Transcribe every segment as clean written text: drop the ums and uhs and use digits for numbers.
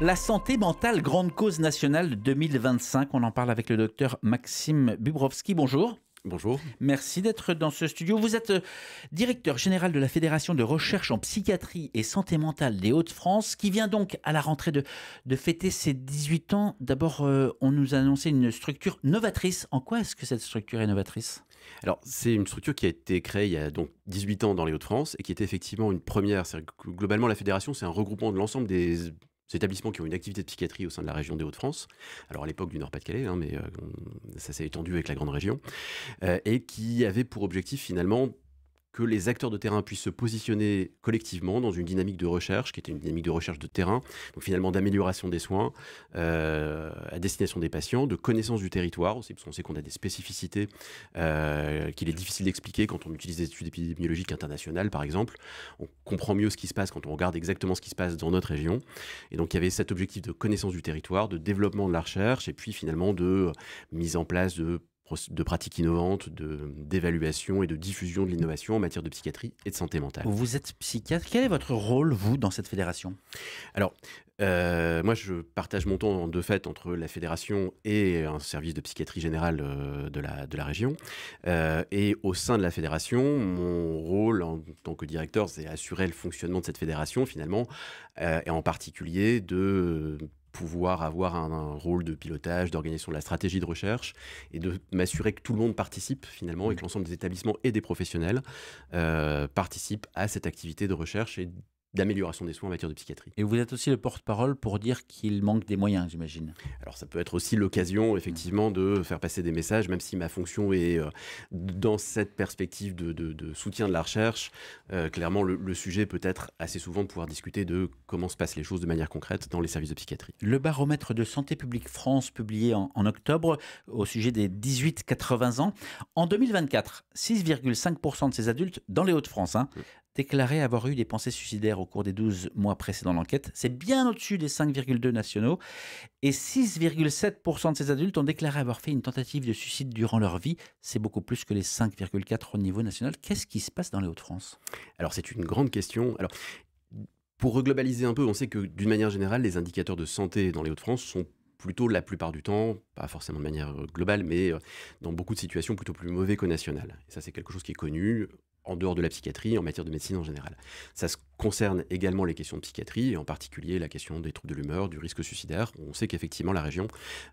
La santé mentale, grande cause nationale de 2025. On en parle avec le docteur Maxime Bubrowski. Bonjour. Bonjour. Merci d'être dans ce studio. Vous êtes directeur général de la Fédération de recherche en psychiatrie et santé mentale des Hauts-de-France, qui vient donc à la rentrée de fêter ses 18 ans. D'abord, on nous a annoncé une structure novatrice. En quoi est-ce que cette structure est novatrice ? Alors, c'est une structure qui a été créée il y a donc 18 ans dans les Hauts-de-France et qui était effectivement une première. Globalement, la fédération, c'est un regroupement de l'ensemble des établissements qui ont une activité de psychiatrie au sein de la région des Hauts-de-France. Alors, à l'époque du Nord-Pas-de-Calais, mais ça s'est étendu avec la grande région. Et qui avait pour objectif, finalement, que les acteurs de terrain puissent se positionner collectivement dans une dynamique de recherche, qui était une dynamique de recherche de terrain, donc finalement d'amélioration des soins à destination des patients, de connaissance du territoire aussi, parce qu'on sait qu'on a des spécificités qu'il est difficile d'expliquer quand on utilise des études épidémiologiques internationales, par exemple. On comprend mieux ce qui se passe quand on regarde exactement ce qui se passe dans notre région. Et donc il y avait cet objectif de connaissance du territoire, de développement de la recherche, et puis finalement de mise en place de pratiques innovantes, d'évaluation et de diffusion de l'innovation en matière de psychiatrie et de santé mentale. Vous êtes psychiatre. Quel est votre rôle, vous, dans cette fédération ? Alors, moi, je partage mon temps de fait entre la fédération et un service de psychiatrie générale de la région. Et au sein de la fédération, mon rôle en tant que directeur, c'est assurer le fonctionnement de cette fédération, finalement, et en particulier de pouvoir avoir un rôle de pilotage, d'organisation de la stratégie de recherche et de m'assurer que tout le monde participe finalement et que l'ensemble des établissements et des professionnels participent à cette activité de recherche et d'amélioration des soins en matière de psychiatrie. Et vous êtes aussi le porte-parole pour dire qu'il manque des moyens, j'imagine. Alors ça peut être aussi l'occasion effectivement de faire passer des messages, même si ma fonction est dans cette perspective de soutien de la recherche. Clairement, le sujet peut être assez souvent de pouvoir discuter de comment se passent les choses de manière concrète dans les services de psychiatrie. Le baromètre de Santé publique France, publié en octobre, au sujet des 18-80 ans. En 2024, 6,5% de ces adultes, dans les Hauts-de-France, déclaraient avoir eu des pensées suicidaires au cours des 12 mois précédant l'enquête. C'est bien au-dessus des 5,2 nationaux. Et 6,7% de ces adultes ont déclaré avoir fait une tentative de suicide durant leur vie. C'est beaucoup plus que les 5,4 au niveau national. Qu'est-ce qui se passe dans les Hauts-de-France ? Alors c'est une grande question. Alors, pour reglobaliser un peu, on sait que d'une manière générale, les indicateurs de santé dans les Hauts-de-France sont plutôt la plupart du temps, pas forcément de manière globale, mais dans beaucoup de situations plutôt plus mauvais qu'au national. Et ça, c'est quelque chose qui est connu en dehors de la psychiatrie, en matière de médecine en général. Ça se concerne également les questions de psychiatrie, et en particulier la question des troubles de l'humeur, du risque suicidaire. On sait qu'effectivement la région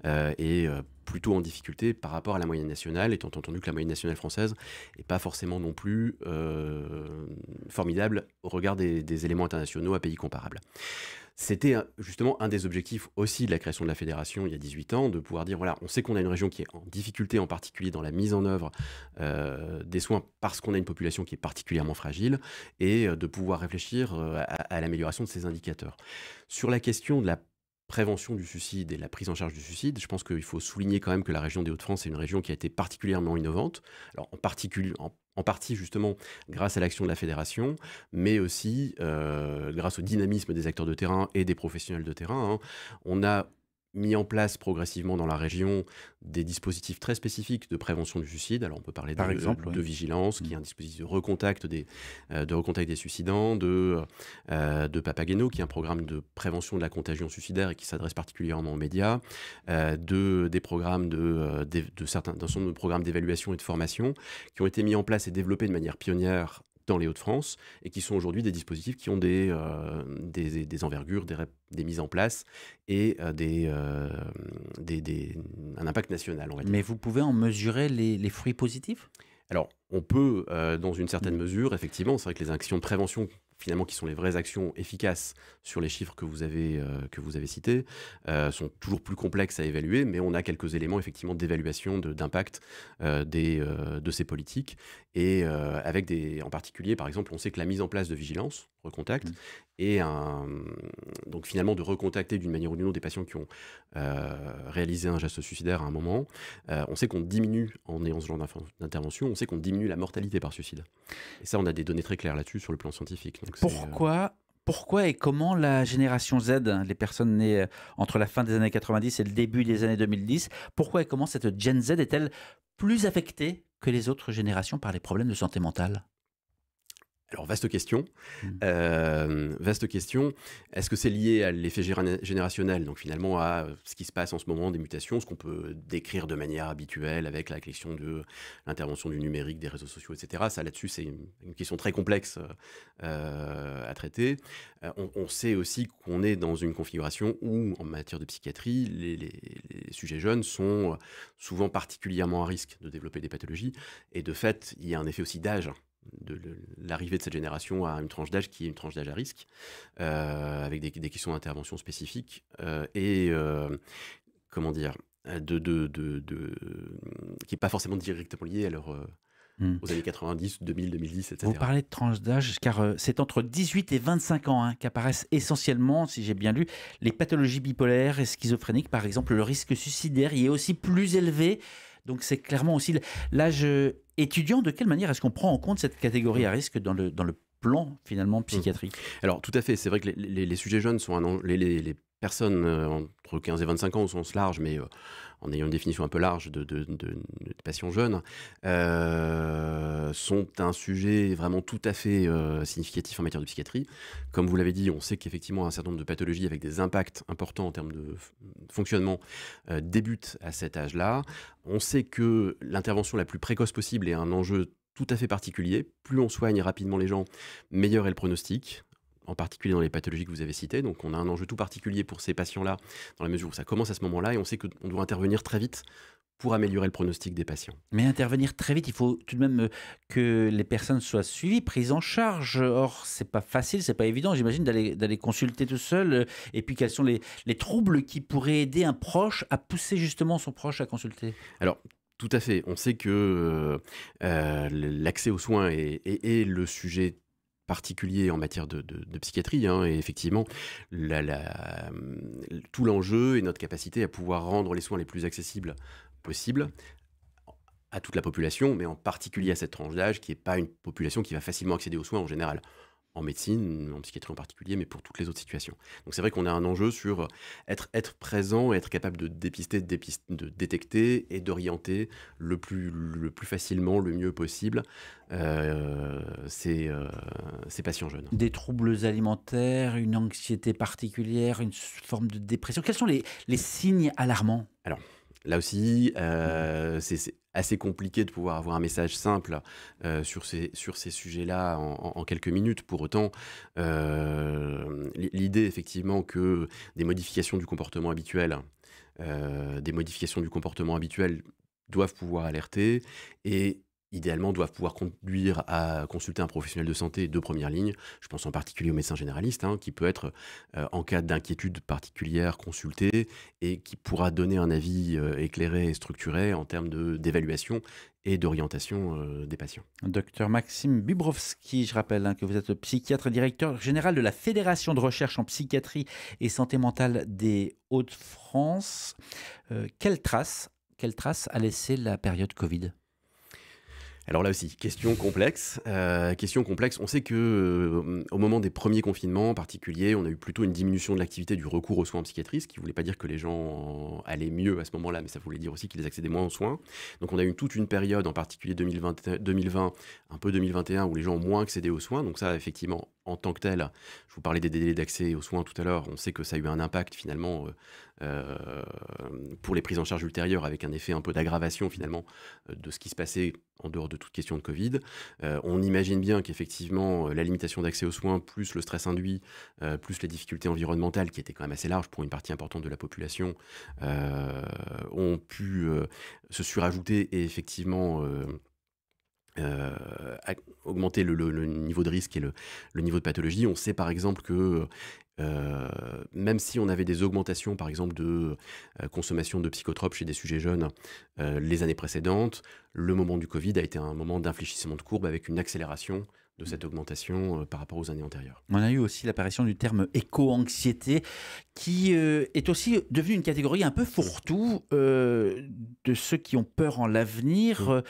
est plutôt en difficulté par rapport à la moyenne nationale, étant entendu que la moyenne nationale française n'est pas forcément non plus formidable au regard des éléments internationaux à pays comparables. C'était justement un des objectifs aussi de la création de la fédération il y a 18 ans, de pouvoir dire, voilà, on sait qu'on a une région qui est en difficulté, en particulier dans la mise en œuvre des soins, parce qu'on a une population qui est particulièrement fragile, et de pouvoir réfléchir à l'amélioration de ces indicateurs. Sur la question de la prévention du suicide et la prise en charge du suicide, je pense qu'il faut souligner quand même que la région des Hauts-de-France est une région qui a été particulièrement innovante, alors en partie justement grâce à l'action de la fédération, mais aussi grâce au dynamisme des acteurs de terrain et des professionnels de terrain. On a mis en place progressivement dans la région des dispositifs très spécifiques de prévention du suicide. Alors on peut parler Par exemple, de vigilance, qui est un dispositif de recontact des suicidants, de Papageno, qui est un programme de prévention de la contagion suicidaire et qui s'adresse particulièrement aux médias, des programmes d'un certain nombre de programmes d'évaluation et de formation qui ont été mis en place et développés de manière pionnière dans les Hauts-de-France, et qui sont aujourd'hui des dispositifs qui ont des envergures, des mises en place et un impact national, on va dire. Mais vous pouvez en mesurer les fruits positifs ? Alors, on peut, dans une certaine mesure, effectivement, c'est vrai que les actions de prévention, finalement, qui sont les vraies actions efficaces sur les chiffres que vous avez cités, sont toujours plus complexes à évaluer, mais on a quelques éléments, effectivement, d'évaluation, d'impact de ces politiques, et avec en particulier, par exemple, on sait que la mise en place de vigilance, recontact, et donc finalement de recontacter d'une manière ou d'une autre des patients qui ont réalisé un geste suicidaire à un moment, on sait qu'on diminue, en ayant ce genre d'intervention, on sait qu'on diminue la mortalité par suicide. Et ça, on a des données très claires là-dessus sur le plan scientifique. Donc Pourquoi et comment la génération Z, les personnes nées entre la fin des années 90 et le début des années 2010, pourquoi et comment cette Gen Z est-elle plus affectée que les autres générations par les problèmes de santé mentale ? Alors, vaste question. Mmh. Vaste question. Est-ce que c'est lié à l'effet générationnel, donc finalement à ce qui se passe en ce moment, des mutations, ce qu'on peut décrire de manière habituelle avec la question de l'intervention du numérique, des réseaux sociaux, etc. Ça, là-dessus, c'est une question très complexe à traiter. On sait aussi qu'on est dans une configuration où, en matière de psychiatrie, les sujets jeunes sont souvent particulièrement à risque de développer des pathologies. Et de fait, il y a un effet aussi d'âge de l'arrivée de cette génération à une tranche d'âge qui est une tranche d'âge à risque, avec des questions d'intervention spécifiques, comment dire, qui n'est pas forcément directement lié à Mmh. aux années 90, 2000, 2010, Vous etc. parlez de tranche d'âge, car c'est entre 18 et 25 ans qu'apparaissent essentiellement, si j'ai bien lu, les pathologies bipolaires et schizophréniques. Par exemple, le risque suicidaire y est aussi plus élevé. Donc c'est clairement aussi l'âge étudiant. De quelle manière est-ce qu'on prend en compte cette catégorie à risque dans le plan finalement psychiatrique? Alors, tout à fait, c'est vrai que les sujets jeunes sont les personnes entre 15 et 25 ans au sens large, mais en ayant une définition un peu large de patients jeunes, sont un sujet vraiment tout à fait significatif en matière de psychiatrie. Comme vous l'avez dit, on sait qu'effectivement un certain nombre de pathologies avec des impacts importants en termes de fonctionnement débutent à cet âge-là. On sait que l'intervention la plus précoce possible est un enjeu tout à fait particulier. Plus on soigne rapidement les gens, meilleur est le pronostic, en particulier dans les pathologies que vous avez citées. Donc on a un enjeu tout particulier pour ces patients-là, dans la mesure où ça commence à ce moment-là, et on sait qu'on doit intervenir très vite pour améliorer le pronostic des patients. Mais intervenir très vite, il faut tout de même que les personnes soient suivies, prises en charge. Or, c'est pas facile, c'est pas évident, j'imagine, d'aller consulter tout seul. Et puis, quels sont les troubles qui pourraient aider un proche à pousser justement son proche à consulter? Alors, tout à fait. On sait que l'accès aux soins est le sujet particulier en matière de psychiatrie, hein, et effectivement, tout l'enjeu est notre capacité à pouvoir rendre les soins les plus accessibles possibles à toute la population, mais en particulier à cette tranche d'âge qui n'est pas une population qui va facilement accéder aux soins en général, en médecine, en psychiatrie en particulier, mais pour toutes les autres situations. Donc c'est vrai qu'on a un enjeu sur être présent et être capable de dépister, de détecter et d'orienter le plus facilement, le mieux possible ces patients jeunes. Des troubles alimentaires, une anxiété particulière, une forme de dépression. Quels sont les signes alarmants? Alors, là aussi, c'est assez compliqué de pouvoir avoir un message simple sur ces sujets-là en quelques minutes. Pour autant, l'idée effectivement que des modifications du comportement habituel, doivent pouvoir alerter et idéalement doivent pouvoir conduire à consulter un professionnel de santé de première ligne. Je pense en particulier au médecin généraliste, hein, qui peut être, en cas d'inquiétude particulière, consulté et qui pourra donner un avis éclairé et structuré en termes d'évaluation et d'orientation des patients. Docteur Maxime Bubrowski, je rappelle que vous êtes psychiatre, directeur général de la Fédération de recherche en psychiatrie et santé mentale des Hauts-de-France. Quelle trace a laissé la période Covid? Alors là aussi, question complexe. On sait que au moment des premiers confinements en particulier, on a eu plutôt une diminution de l'activité du recours aux soins en psychiatrie, ce qui ne voulait pas dire que les gens allaient mieux à ce moment-là, mais ça voulait dire aussi qu'ils accédaient moins aux soins. Donc on a eu toute une période, en particulier 2020, un peu 2021, où les gens ont moins accédé aux soins. Donc ça, effectivement, en tant que tel, je vous parlais des délais d'accès aux soins tout à l'heure, on sait que ça a eu un impact finalement pour les prises en charge ultérieures, avec un effet un peu d'aggravation finalement de ce qui se passait en dehors de toute question de Covid. On imagine bien qu'effectivement la limitation d'accès aux soins, plus le stress induit, plus les difficultés environnementales, qui étaient quand même assez larges pour une partie importante de la population, ont pu se surajouter et effectivement augmenter le niveau de risque et le niveau de pathologie. On sait par exemple que même si on avait des augmentations par exemple de consommation de psychotropes chez des sujets jeunes les années précédentes, le moment du Covid a été un moment d'infléchissement de courbe avec une accélération de cette augmentation par rapport aux années antérieures. On a eu aussi l'apparition du terme éco-anxiété, qui est aussi devenu une catégorie un peu fourre-tout de ceux qui ont peur en l'avenir.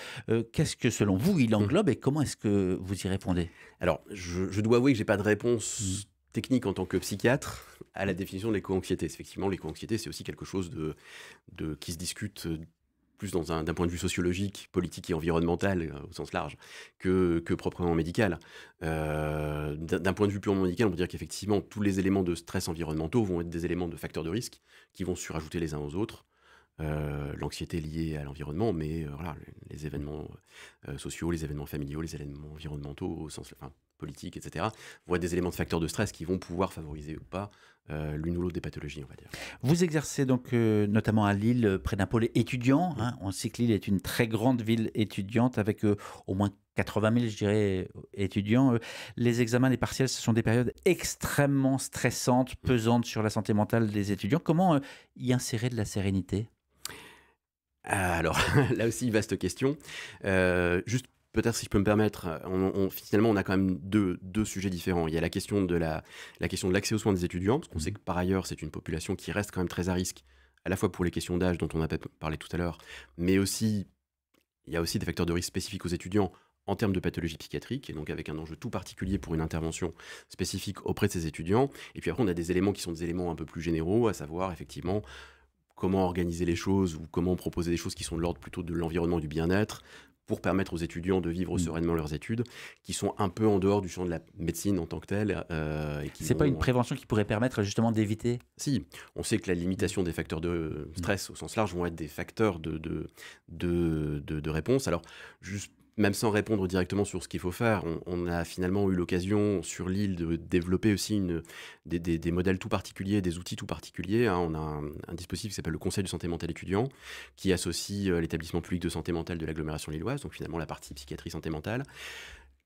Qu'est-ce que, selon vous, il englobe et comment est-ce que vous y répondez? Alors, je dois avouer que je n'ai pas de réponse technique en tant que psychiatre à la définition de l'éco-anxiété. Effectivement, l'éco-anxiété, c'est aussi quelque chose qui se discute plus d'un point de vue sociologique, politique et environnemental au sens large que proprement médical. D'un point de vue purement médical, on peut dire qu'effectivement, tous les éléments de stress environnementaux vont être des éléments de facteurs de risque qui vont se surajouter les uns aux autres. L'anxiété liée à l'environnement, mais voilà, les événements sociaux, les événements familiaux, les événements environnementaux au sens politique, etc., vont être des éléments de facteurs de stress qui vont pouvoir favoriser ou pas l'une ou l'autre des pathologies, on va dire. Vous exercez donc notamment à Lille, près d'un pôle étudiant. Hein. On sait que Lille est une très grande ville étudiante avec au moins 80 000, je dirais, étudiants. Les examens, les partiels, ce sont des périodes extrêmement stressantes, pesantes sur la santé mentale des étudiants. Comment y insérer de la sérénité ? Alors, là aussi, vaste question. Juste peut-être si je peux me permettre, finalement, on a quand même deux sujets différents. Il y a la question de l'accès aux soins des étudiants, parce qu'on sait que par ailleurs, c'est une population qui reste quand même très à risque, à la fois pour les questions d'âge dont on a parlé tout à l'heure, mais aussi, il y a aussi des facteurs de risque spécifiques aux étudiants en termes de pathologie psychiatrique, et donc avec un enjeu tout particulier pour une intervention spécifique auprès de ces étudiants. Et puis après, on a des éléments qui sont des éléments un peu plus généraux, à savoir, effectivement, comment organiser les choses ou comment proposer des choses qui sont de l'ordre plutôt de l'environnement du bien-être pour permettre aux étudiants de vivre sereinement leurs études, qui sont un peu en dehors du champ de la médecine en tant que telle. C'est pas une prévention qui pourrait permettre justement d'éviter ? Si, on sait que la limitation des facteurs de stress au sens large vont être des facteurs de réponse. Alors, juste même sans répondre directement sur ce qu'il faut faire, on a finalement eu l'occasion sur l'île de développer aussi des modèles tout particuliers, des outils tout particuliers. Hein. On a un dispositif qui s'appelle le Conseil de santé mentale étudiant, qui associe l'établissement public de santé mentale de l'agglomération lilloise, donc finalement la partie psychiatrie santé mentale,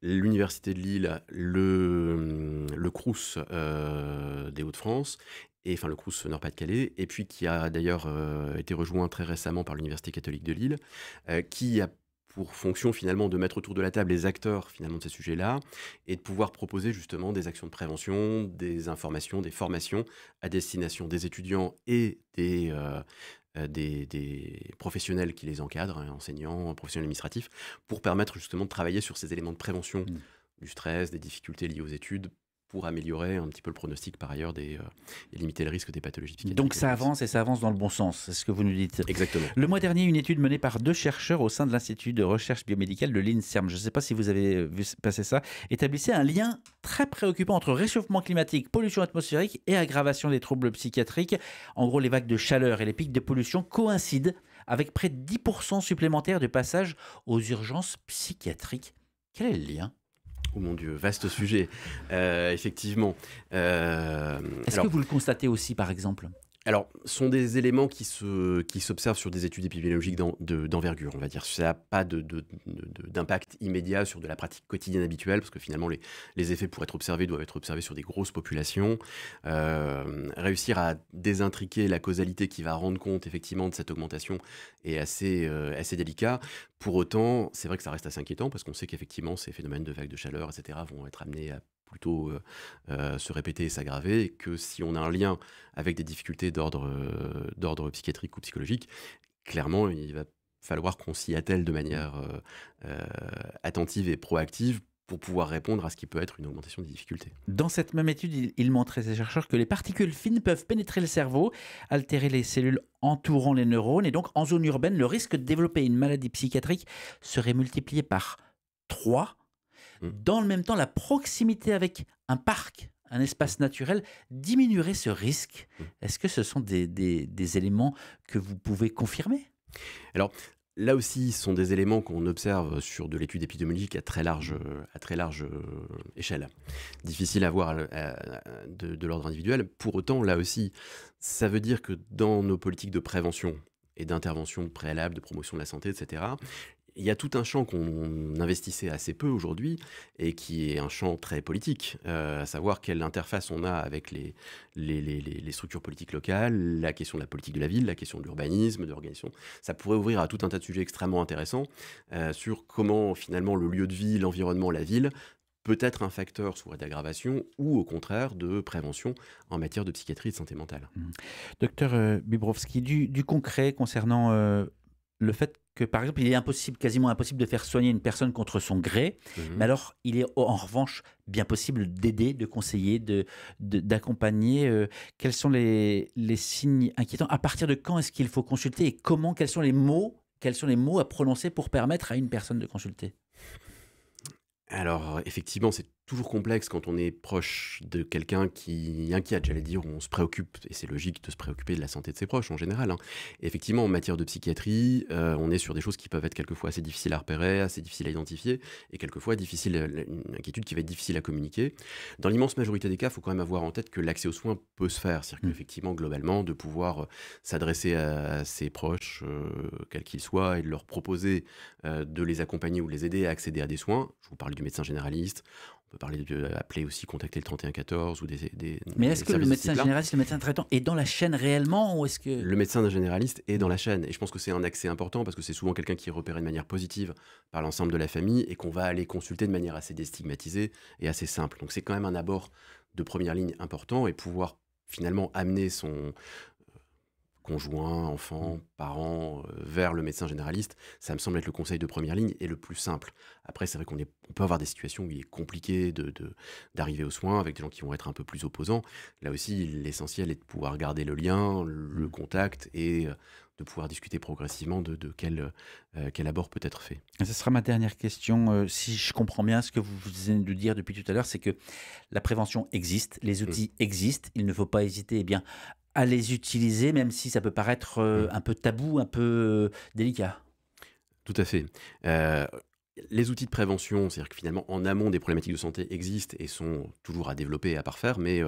l'Université de Lille, le Crous des Hauts-de-France, et enfin le Crous Nord-Pas-de-Calais, et puis qui a d'ailleurs été rejoint très récemment par l'Université catholique de Lille, qui a pour fonction finalement de mettre autour de la table les acteurs finalement de ces sujets-là et de pouvoir proposer justement des actions de prévention, des informations, des formations à destination des étudiants et des professionnels qui les encadrent, hein, enseignants, professionnels administratifs, pour permettre justement de travailler sur ces éléments de prévention du stress, des difficultés liées aux études, pour améliorer un petit peu le pronostic par ailleurs et limiter le risque des pathologies psychiatriques. Donc ça avance et ça avance dans le bon sens, c'est ce que vous nous dites. Exactement. Le mois dernier, une étude menée par 2 chercheurs au sein de l'Institut de recherche biomédicale de l'INSERM, je ne sais pas si vous avez vu passer ça, établissait un lien très préoccupant entre réchauffement climatique, pollution atmosphérique et aggravation des troubles psychiatriques. En gros, les vagues de chaleur et les pics de pollution coïncident avec près de 10% supplémentaires de passage aux urgences psychiatriques. Quel est le lien ? Oh mon Dieu, vaste sujet, effectivement. Est-ce que vous le constatez aussi, par exemple ? Alors, ce sont des éléments qui s'observent sur des études épidémiologiques d'envergure, on va dire. Ça n'a pas d'impact immédiat sur de la pratique quotidienne habituelle, parce que finalement, les effets pour être observés doivent être observés sur des grosses populations. Réussir à désintriquer la causalité qui va rendre compte, effectivement, de cette augmentation est assez délicat. Pour autant, c'est vrai que ça reste assez inquiétant, parce qu'on sait qu'effectivement, ces phénomènes de vagues de chaleur, etc., vont être amenés à plutôt se répéter et s'aggraver, et que si on a un lien avec des difficultés d'ordre psychiatrique ou psychologique, clairement, il va falloir qu'on s'y attelle de manière attentive et proactive pour pouvoir répondre à ce qui peut être une augmentation des difficultés. Dans cette même étude, il montrait, ces chercheurs, que les particules fines peuvent pénétrer le cerveau, altérer les cellules entourant les neurones, et donc en zone urbaine, le risque de développer une maladie psychiatrique serait multiplié par 3. Dans le même temps, la proximité avec un parc, un espace naturel, diminuerait ce risque. Est-ce que ce sont des éléments que vous pouvez confirmer ? Alors, là aussi, ce sont des éléments qu'on observe sur de l'étude épidémiologique à très large échelle. Difficile à voir de l'ordre individuel. Pour autant, là aussi, ça veut dire que dans nos politiques de prévention et d'intervention préalable, de promotion de la santé, etc., il y a tout un champ qu'on investissait assez peu aujourd'hui et qui est un champ très politique, à savoir quelle interface on a avec les structures politiques locales, la question de la politique de la ville, la question de l'urbanisme, de l'organisation. Ça pourrait ouvrir à tout un tas de sujets extrêmement intéressants sur comment finalement le lieu de vie, l'environnement, la ville peut être un facteur soit d'aggravation ou au contraire de prévention en matière de psychiatrie et de santé mentale. Docteur Bibrowski, du concret concernant le fait que, par exemple, il est quasiment impossible de faire soigner une personne contre son gré, mais alors il est en revanche bien possible d'aider, de conseiller, d'accompagner. Quels sont les signes inquiétants ? À partir de quand est-ce qu'il faut consulter et comment ? Quels sont les mots quels sont les mots à prononcer pour permettre à une personne de consulter? Alors, effectivement, c'est toujours complexe quand on est proche de quelqu'un qui inquiète, j'allais dire, où on se préoccupe, et c'est logique de se préoccuper de la santé de ses proches en général, hein. Et effectivement, en matière de psychiatrie, on est sur des choses qui peuvent être quelquefois assez difficiles à repérer, assez difficiles à identifier, et quelquefois difficiles, une inquiétude qui va être difficile à communiquer. Dans l'immense majorité des cas, il faut quand même avoir en tête que l'accès aux soins peut se faire. C'est-à-dire qu'effectivement, globalement, de pouvoir s'adresser à ses proches, quels qu'ils soient, et de leur proposer de les accompagner ou de les aider à accéder à des soins. Je vous parle du médecin généraliste. On peut parler appeler aussi, contacter le 3114 ou Mais des est-ce que le services de ce médecin type-là. généraliste, le médecin traitant est dans la chaîne réellement ou est-ce que... Le médecin généraliste est dans la chaîne. Et je pense que c'est un accès important parce que c'est souvent quelqu'un qui est repéré de manière positive par l'ensemble de la famille et qu'on va aller consulter de manière assez déstigmatisée et assez simple. Donc c'est quand même un abord de première ligne important et pouvoir finalement amener son conjoint, enfant, parent, vers le médecin généraliste, ça me semble être le conseil de première ligne et le plus simple. Après, c'est vrai on peut avoir des situations où il est compliqué d'arriver aux soins avec des gens qui vont être un peu plus opposants. Là aussi, l'essentiel est de pouvoir garder le lien, le contact et de pouvoir discuter progressivement de quel abord peut être fait. Ce sera ma dernière question. Si je comprends bien ce que vous venez de dire depuis tout à l'heure, c'est que la prévention existe, les outils existent, il ne faut pas hésiter à les utiliser, même si ça peut paraître un peu tabou, un peu délicat. Tout à fait. Les outils de prévention, c'est-à-dire que finalement, en amont, des problématiques de santé existent et sont toujours à développer et à parfaire, mais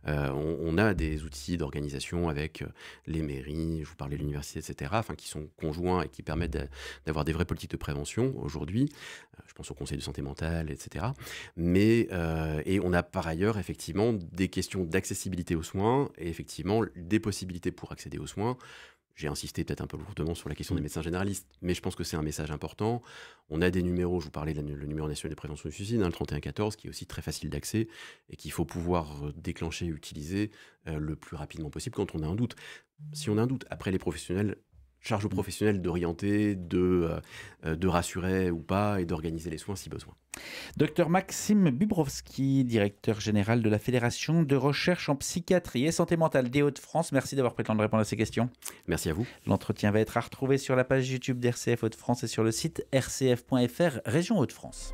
on a des outils d'organisation avec les mairies, je vous parlais de l'université, etc., enfin, qui sont conjoints et qui permettent d'avoir des vraies politiques de prévention aujourd'hui. Je pense au conseil de santé mentale, etc. Mais, et on a par ailleurs, effectivement, des questions d'accessibilité aux soins et effectivement, des possibilités pour accéder aux soins. J'ai insisté peut-être un peu lourdement sur la question des médecins généralistes, mais je pense que c'est un message important. On a des numéros, je vous parlais le numéro national de prévention du suicide, hein, le 3114, qui est aussi très facile d'accès et qu'il faut pouvoir déclencher et utiliser le plus rapidement possible quand on a un doute. Si on a un doute, après les professionnels, charge aux professionnels d'orienter, de rassurer ou pas et d'organiser les soins si besoin. Docteur Maxime Bubrowski, directeur général de la Fédération de recherche en psychiatrie et santé mentale des Hauts-de-France. Merci d'avoir pris le temps de répondre à ces questions. Merci à vous. L'entretien va être à retrouver sur la page YouTube d'RCF Hauts-de-France et sur le site rcf.fr, région Hauts-de-France.